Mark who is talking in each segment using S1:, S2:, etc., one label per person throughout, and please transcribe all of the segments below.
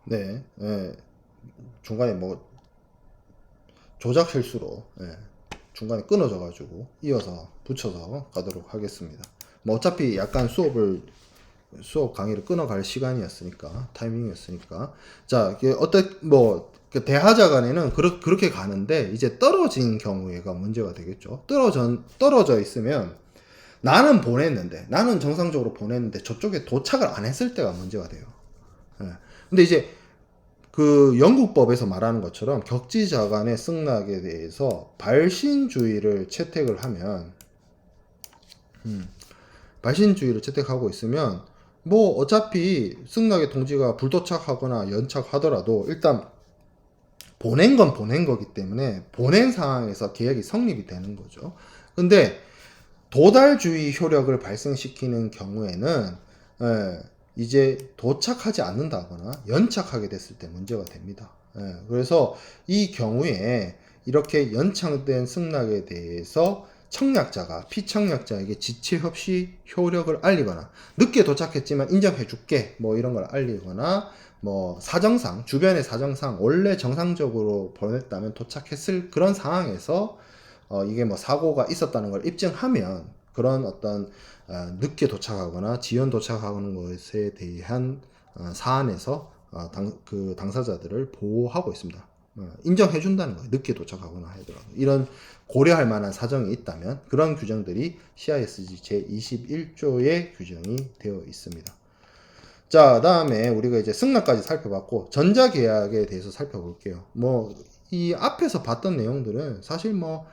S1: 네, 중간에 뭐 조작 실수로 중간에 끊어져 가지고 이어서 붙여서 가도록 하겠습니다. 뭐 어차피 약간 수업 강의를 끊어갈 시간이었으니까 타이밍이었으니까 자 이게 어떤 뭐그 대하자 간에는 그렇게 가는데 이제 떨어진 경우에가 문제가 되겠죠. 떨어져 있으면 나는 정상적으로 보냈는데 저쪽에 도착을 안 했을 때가 문제가 돼요. 예. 근데 이제 그 영국법에서 말하는 것처럼 격지자 간의 승낙에 대해서 발신주의를 채택을 하면 발신주의를 채택하고 있으면 뭐 어차피 승낙의 통지가 불도착하거나 연착하더라도 일단 보낸 건 보낸 거기 때문에 보낸 상황에서 계약이 성립이 되는 거죠. 근데 도달주의 효력을 발생시키는 경우에는 이제 도착하지 않는다거나 연착하게 됐을 때 문제가 됩니다. 그래서 이 경우에 이렇게 연착된 승낙에 대해서 청약자가 피청약자에게 지체 없이 효력을 알리거나 늦게 도착했지만 인정해 줄게 뭐 이런 걸 알리거나 뭐 사정상 주변의 사정상 원래 정상적으로 보냈다면 도착했을 그런 상황에서 이게 뭐 사고가 있었다는 걸 입증하면 그런 어떤 늦게 도착하거나 지연 도착하는 것에 대한 사안에서 그 당사자들을 보호하고 있습니다. 인정해 준다는 거예요. 늦게 도착하거나 하더라도 이런 고려할 만한 사정이 있다면 그런 규정들이 CISG 제21조에 규정이 되어 있습니다. 자, 다음에 우리가 이제 승낙까지 살펴봤고 전자계약에 대해서 살펴볼게요. 뭐 이 앞에서 봤던 내용들은 사실 뭐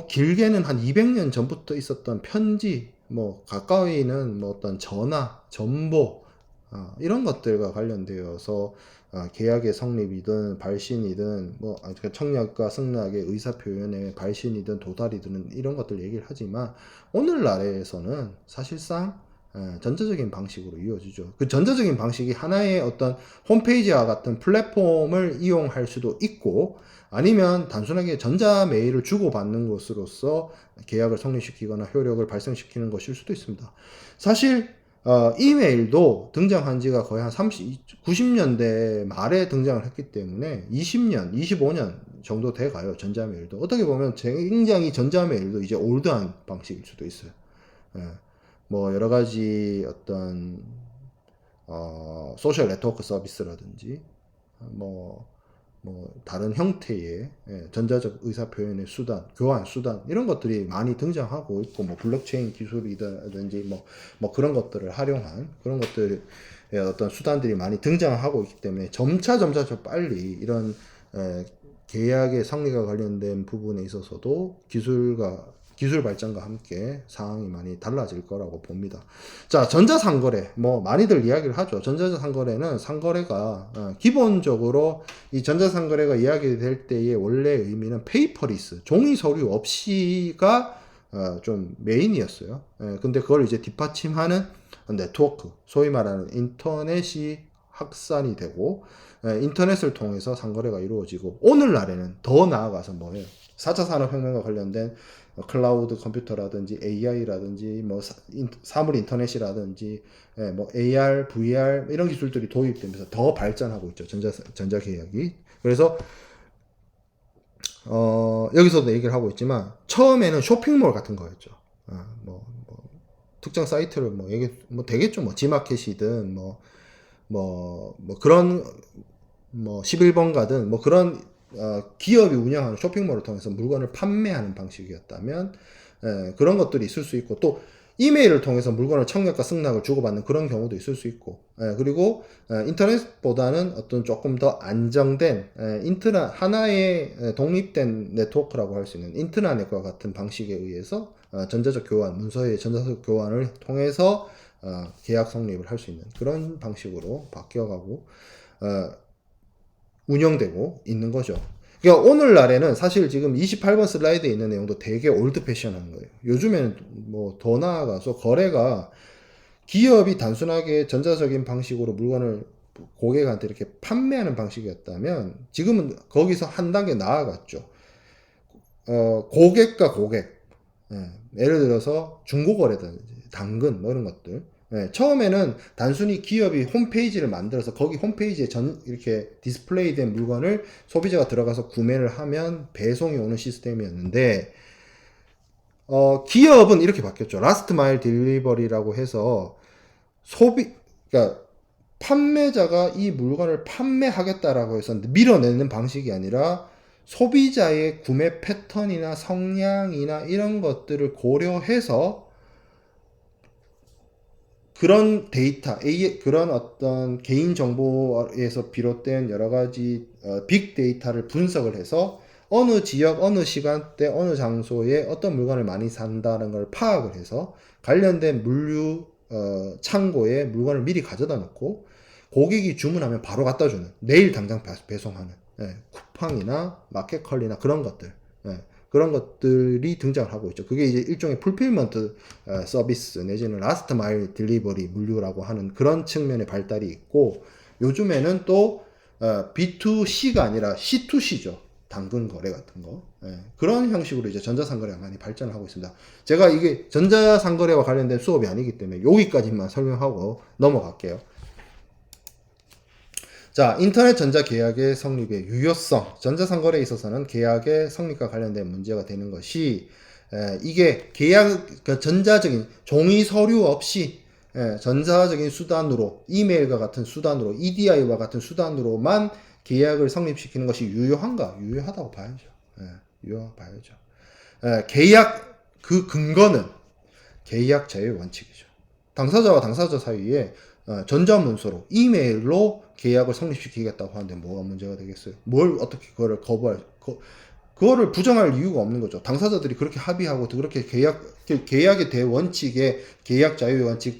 S1: 길게는 한 200년 전부터 있었던 편지, 뭐 가까이는 뭐 어떤 전화, 전보 이런 것들과 관련되어서 계약의 성립이든 발신이든 뭐 청약과 승낙의 의사표현의 발신이든 도달이든 이런 것들 얘기를 하지만 오늘날에서는 사실상 전자적인 방식으로 이루어지죠. 그 전자적인 방식이 하나의 어떤 홈페이지와 같은 플랫폼을 이용할 수도 있고 아니면 단순하게 전자 메일을 주고받는 것으로서 계약을 성립시키거나 효력을 발생시키는 것일 수도 있습니다. 사실 이메일도 등장한 지가 거의 한 90년대 말에 등장을 했기 때문에 20년, 25년 정도 돼 가요. 전자메일도. 어떻게 보면 굉장히 전자메일도 이제 올드한 방식일 수도 있어요. 예. 뭐 여러 가지 어떤 소셜 네트워크 서비스라든지 뭐 다른 형태의 전자적 의사 표현의 수단, 교환 수단 이런 것들이 많이 등장하고 있고 뭐 블록체인 기술이라든지 뭐 그런 것들을 활용한 그런 것들의 어떤 수단들이 많이 등장하고 있기 때문에 점차 더 빨리 이런 계약의 성리가 관련된 부분에 있어서도 기술 발전과 함께 상황이 많이 달라질 거라고 봅니다. 자, 전자상거래. 뭐, 많이들 이야기를 하죠. 전자상거래는 상거래가, 기본적으로 이 전자상거래가 이야기될 때의 원래 의미는 페이퍼리스, 종이 서류 없이가 좀 메인이었어요. 근데 그걸 이제 뒷받침하는 네트워크, 소위 말하는 인터넷이 확산이 되고, 인터넷을 통해서 상거래가 이루어지고, 오늘날에는 더 나아가서 뭐예요? 4차 산업혁명과 관련된 클라우드 컴퓨터라든지 AI라든지 뭐 사물 인터넷이라든지 뭐 AR, VR 이런 기술들이 도입되면서 더 발전하고 있죠. 전자 계약이. 그래서 여기서도 얘기를 하고 있지만 처음에는 쇼핑몰 같은 거였죠. 뭐 특정 사이트를 뭐 되겠죠. 뭐 지마켓이든 뭐 그런 뭐 11번 가든 뭐 그런 기업이 운영하는 쇼핑몰을 통해서 물건을 판매하는 방식이었다면 그런 것들이 있을 수 있고 또 이메일을 통해서 물건을 청약과 승낙을 주고받는 그런 경우도 있을 수 있고 그리고 인터넷보다는 어떤 조금 더 안정된 인트라 하나의 독립된 네트워크라고 할 수 있는 인트라넷과 같은 방식에 의해서 전자적 교환, 문서의 전자적 교환을 통해서 계약 성립을 할 수 있는 그런 방식으로 바뀌어가고 운영되고 있는 거죠. 그러니까 오늘날에는 사실 지금 28번 슬라이드에 있는 내용도 되게 올드 패션한 거예요. 요즘에는 뭐 더 나아가서 거래가 기업이 단순하게 전자적인 방식으로 물건을 고객한테 이렇게 판매하는 방식이었다면 지금은 거기서 한 단계 나아갔죠. 고객과 고객. 예를 들어서 중고거래든지 당근 뭐 이런 것들. 예, 처음에는 단순히 기업이 홈페이지를 만들어서 거기 홈페이지에 이렇게 디스플레이된 물건을 소비자가 들어가서 구매를 하면 배송이 오는 시스템이었는데, 기업은 이렇게 바뀌었죠. 라스트 마일 딜리버리라고 해서 그러니까 판매자가 이 물건을 판매하겠다라고 해서 밀어내는 방식이 아니라 소비자의 구매 패턴이나 성향이나 이런 것들을 고려해서 그런 데이터, 그런 어떤 개인정보에서 비롯된 여러 가지 빅데이터를 분석을 해서 어느 지역, 어느 시간대, 어느 장소에 어떤 물건을 많이 산다는 걸 파악을 해서 관련된 물류 창고에 물건을 미리 가져다 놓고 고객이 주문하면 바로 갖다 주는, 내일 당장 배송하는, 예, 쿠팡이나 마켓컬리나 그런 것들, 예, 그런 것들이 등장을 하고 있죠. 그게 이제 일종의 풀필먼트 서비스 내지는 라스트 마일 딜리버리 물류라고 하는 그런 측면의 발달이 있고, 요즘에는 또 B2C가 아니라 C2C죠. 당근 거래 같은 거. 예, 그런 형식으로 이제 전자상거래가 많이 발전을 하고 있습니다. 제가 이게 전자상거래와 관련된 수업이 아니기 때문에 여기까지만 설명하고 넘어갈게요. 자, 인터넷 전자계약의 성립의 유효성. 전자상거래에 있어서는 계약의 성립과 관련된 문제가 되는 것이, 이게 그 전자적인 종이 서류 없이, 전자적인 수단으로, 이메일과 같은 수단으로, EDI와 같은 수단으로만 계약을 성립시키는 것이 유효한가? 유효하다고 봐야죠. 유효하다고 봐야죠. 계약, 그 근거는 계약 자유의 원칙이죠. 당사자와 당사자 사이에 전자문서로, 이메일로 계약을 성립시키겠다고 하는데 뭐가 문제가 되겠어요? 뭘 어떻게 그거를 그거를 부정할 이유가 없는 거죠. 당사자들이 그렇게 합의하고 그렇게 계약의 대원칙에 계약 자유의 원칙,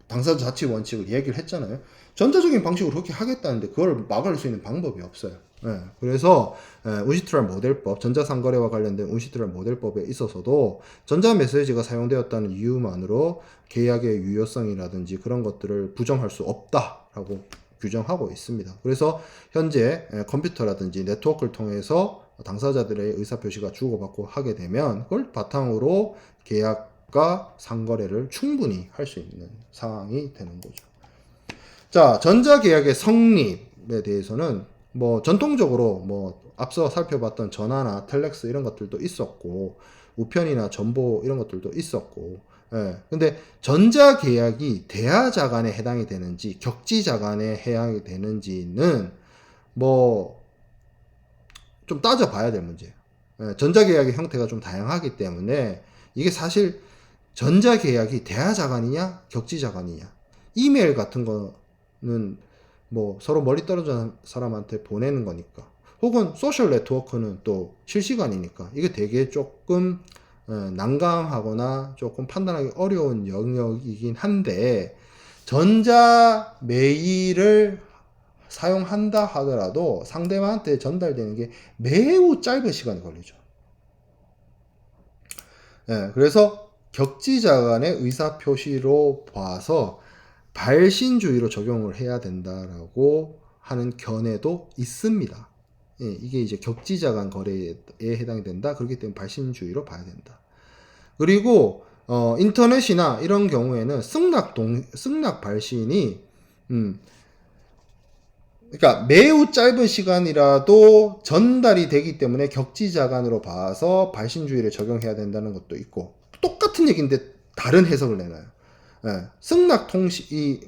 S1: 당사자 자치 원칙을 얘기를 했잖아요. 전자적인 방식으로 그렇게 하겠다는데 그걸 막을 수 있는 방법이 없어요. 그래서 운시트랄 모델법, 전자상거래와 관련된 운시트랄 모델법에 있어서도 전자메시지가 사용되었다는 이유만으로 계약의 유효성이라든지 그런 것들을 부정할 수 없다라고 규정하고 있습니다. 그래서 현재 컴퓨터라든지 네트워크를 통해서 당사자들의 의사표시가 주고받고 하게 되면 그걸 바탕으로 계약과 상거래를 충분히 할 수 있는 상황이 되는 거죠. 자, 전자계약의 성립에 대해서는 전통적으로 앞서 살펴봤던 전화나 텔렉스 이런 것들도 있었고, 우편이나 전보 이런 것들도 있었고, 근데 전자계약이 대하자간에 해당이 되는지 격지자간에 해당이 되는지는 좀 따져봐야 될 문제예요. 전자계약의 형태가 좀 다양하기 때문에 이게 사실 전자계약이 대하자간이냐 격지자간이냐, 이메일 같은 거는 서로 멀리 떨어진 사람한테 보내는 거니까, 혹은 소셜 네트워크는 또 실시간이니까 이게 되게 조금 난감하거나 조금 판단하기 어려운 영역이긴 한데, 전자 메일을 사용한다 하더라도 상대방한테 전달되는 게 매우 짧은 시간이 걸리죠. 그래서 격지자간의 의사표시로 봐서 발신주의로 적용을 해야 된다라고 하는 견해도 있습니다. 이게 이제 격지자간 거래에 해당이 된다. 그렇기 때문에 발신주의로 봐야 된다. 그리고 인터넷이나 이런 경우에는 승낙 발신이 그러니까 매우 짧은 시간이라도 전달이 되기 때문에 격지자간으로 봐서 발신주의를 적용해야 된다는 것도 있고, 똑같은 얘기인데 다른 해석을 내놔요. 승낙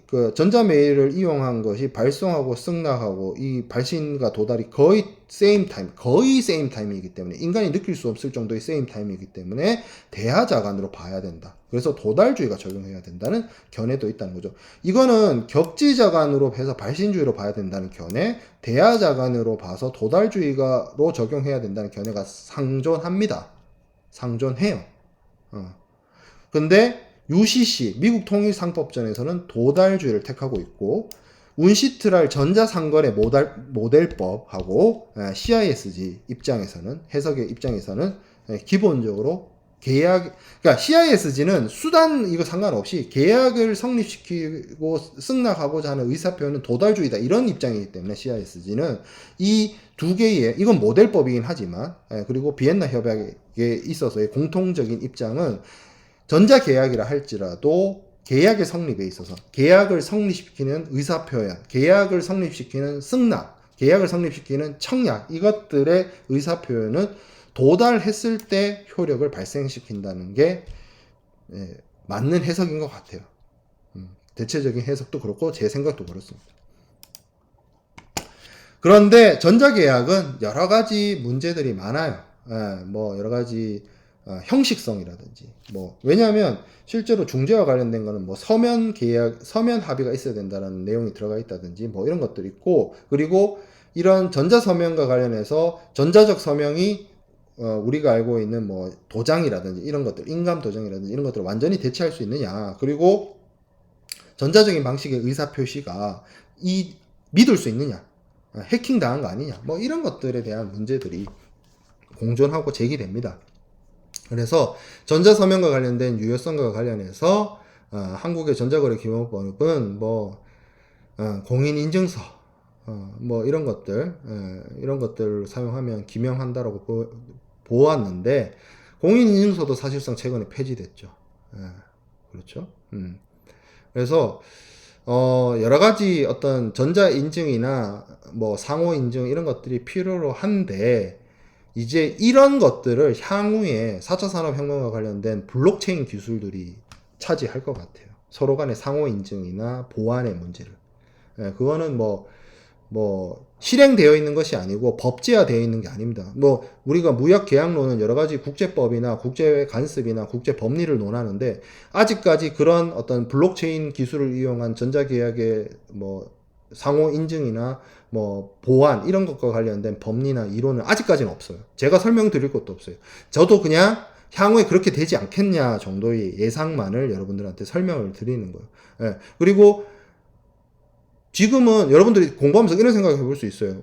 S1: 그 전자메일을 이용한 것이 발송하고 승낙하고 이 발신과 도달이 거의 same time이기 때문에, 인간이 느낄 수 없을 정도의 same time이기 때문에 대하자간으로 봐야 된다. 그래서 도달주의가 적용해야 된다는 견해도 있다는 거죠. 이거는 격지자간으로 해서 발신주의로 봐야 된다는 견해, 대하자간으로 봐서 도달주의로 적용해야 된다는 견해가 상존합니다. 상존해요. 근데 UCC, 미국 통일상법전에서는 도달주의를 택하고 있고, 운시트랄 전자상거래 모델법하고 CISG 입장에서는, 해석의 입장에서는 기본적으로 그러니까 CISG는 수단 이거 상관없이 계약을 성립시키고 승낙하고자 하는 의사표현은 도달주의다, 이런 입장이기 때문에 CISG는 이 두 개의, 이건 모델법이긴 하지만, 그리고 비엔나 협약에 있어서의 공통적인 입장은 전자계약이라 할지라도 계약의 성립에 있어서 계약을 성립시키는 의사표현, 계약을 성립시키는 승낙, 계약을 성립시키는 청약, 이것들의 의사표현은 도달했을 때 효력을 발생시킨다는 게 맞는 해석인 것 같아요. 대체적인 해석도 그렇고 제 생각도 그렇습니다. 그런데 전자계약은 여러 가지 문제들이 많아요. 뭐 여러 가지 형식성이라든지 왜냐하면 실제로 중재와 관련된 거는 뭐 서면 계약, 서면 합의가 있어야 된다는 내용이 들어가 있다든지 뭐 이런 것들이 있고, 그리고 이런 전자서명과 관련해서 전자적 서명이 우리가 알고 있는 뭐 도장이라든지 이런 것들, 인감 도장이라든지 이런 것들을 완전히 대체할 수 있느냐, 그리고 전자적인 방식의 의사표시가 믿을 수 있느냐, 해킹 당한 거 아니냐, 뭐 이런 것들에 대한 문제들이 공존하고 제기됩니다. 그래서 전자서명과 관련된 유효성과 관련해서 한국의 전자거래기본법은 공인인증서 뭐 이런 것들을 사용하면 기명한다라고 보았는데, 공인인증서도 사실상 최근에 폐지됐죠. 그렇죠. 그래서 여러 가지 어떤 전자인증이나 뭐 상호인증 이런 것들이 필요로 한데, 이제 이런 것들을 향후에 4차 산업혁명과 관련된 블록체인 기술들이 차지할 것 같아요. 서로 간의 상호인증이나 보안의 문제를. 그거는 실행되어 있는 것이 아니고 법제화되어 있는 게 아닙니다. 우리가 무역계약론은 여러 가지 국제법이나 국제간섭이나 국제법리를 논하는데, 아직까지 그런 어떤 블록체인 기술을 이용한 전자계약의 상호인증이나 보안 이런 것과 관련된 법리나 이론은 아직까지는 없어요. 제가 설명드릴 것도 없어요. 저도 그냥 향후에 그렇게 되지 않겠냐 정도의 예상만을 여러분들한테 설명을 드리는 거예요. 그리고 지금은 여러분들이 공부하면서 이런 생각을 해볼 수 있어요.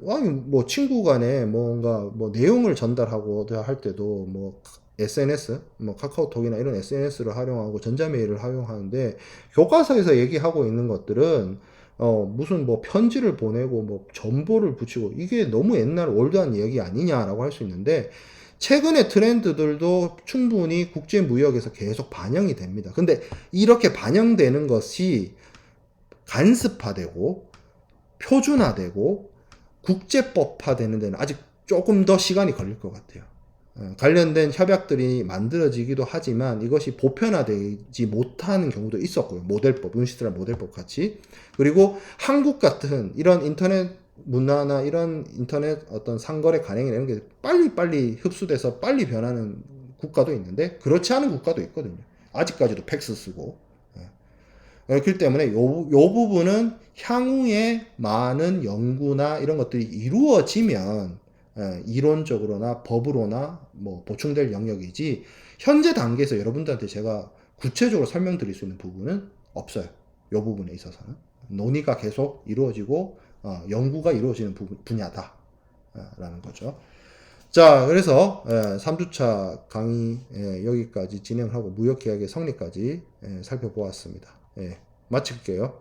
S1: 친구 간에 뭔가 내용을 전달하고 할 때도 SNS, 카카오톡이나 이런 SNS를 활용하고 전자메일을 활용하는데, 교과서에서 얘기하고 있는 것들은 무슨 편지를 보내고 정보를 붙이고, 이게 너무 옛날 올드한 얘기 아니냐라고 할 수 있는데, 최근의 트렌드들도 충분히 국제무역에서 계속 반영이 됩니다. 근데 이렇게 반영되는 것이 간습화되고 표준화되고 국제법화되는 데는 아직 조금 더 시간이 걸릴 것 같아요. 관련된 협약들이 만들어지기도 하지만 이것이 보편화되지 못하는 경우도 있었고요. 모델법, 윤시트라 모델법 같이. 그리고 한국 같은 이런 인터넷 문화나 이런 인터넷 어떤 상거래 관행이나 이런 게 빨리 흡수돼서 빨리 변하는 국가도 있는데, 그렇지 않은 국가도 있거든요. 아직까지도 팩스 쓰고. 그렇기 때문에 요 부분은 향후에 많은 연구나 이런 것들이 이루어지면 이론적으로나 법으로나 보충될 영역이지, 현재 단계에서 여러분들한테 제가 구체적으로 설명드릴 수 있는 부분은 없어요. 이 부분에 있어서는 논의가 계속 이루어지고 연구가 이루어지는 분야다 라는 거죠. 자, 그래서 3주차 강의 여기까지 진행하고 무역계약의 성립까지 살펴보았습니다. 마칠게요.